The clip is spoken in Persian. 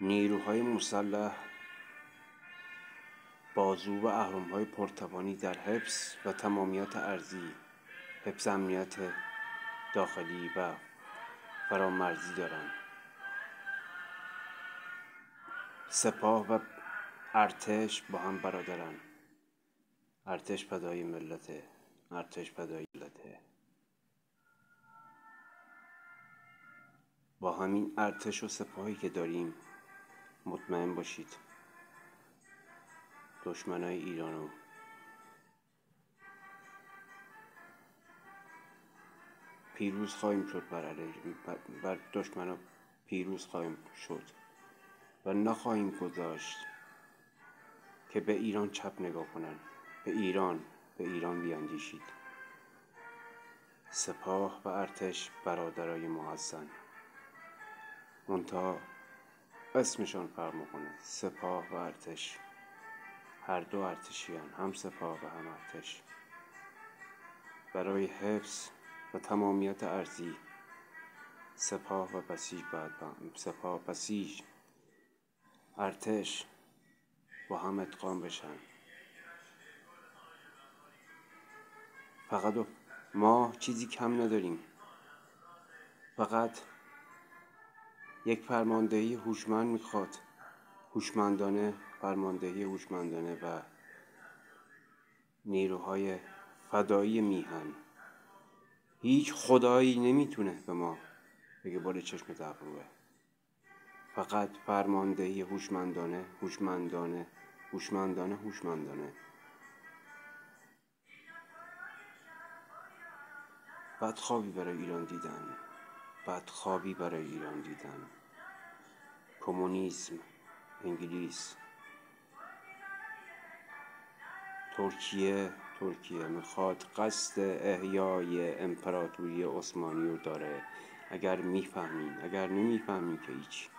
نیروهای مسلح بازو و اهرم‌های پرتوانی در حفظ و تمامیت ارضی، حفظ امنیت داخلی و فرامرزی دارند. سپاه و ارتش با هم برادرن. ارتش فدای ملته، ارتش فدای ملته. با همین ارتش و سپاهی که داریم مطمئن باشید دشمنای ایرانو پیروز خواهیم شد، بر دشمنا پیروز خواهیم شد و نخواهیم گذاشت که به ایران چپ نگاه کنن. به ایران بیاندیشید. سپاه و ارتش برادرای ما هستن، منتها اسمشان فرق میکنه. سپاه و ارتش هر دو ارتشیان، هم سپاه و هم ارتش. برای حفظ و تمامیت ارضی سپاه و بسیج ارتش با هم ادغام بشن. فقط ما چیزی کم نداریم، فقط یک فرماندهی هوشمند میخواد، فرماندهی هوشمندانه و نیروهای فدایی میهن. هیچ خدایی نمیتونه به ما بگه بال چشم ابروه. فقط فرماندهی هوشمندانه. بدخوابی برای ایران دیدن. کمونیسم، انگلیس، ترکیه میخواد قصد احیای امپراتوری عثمانی رو داره. اگر میفهمین، اگر نمیفهمین که هیچ.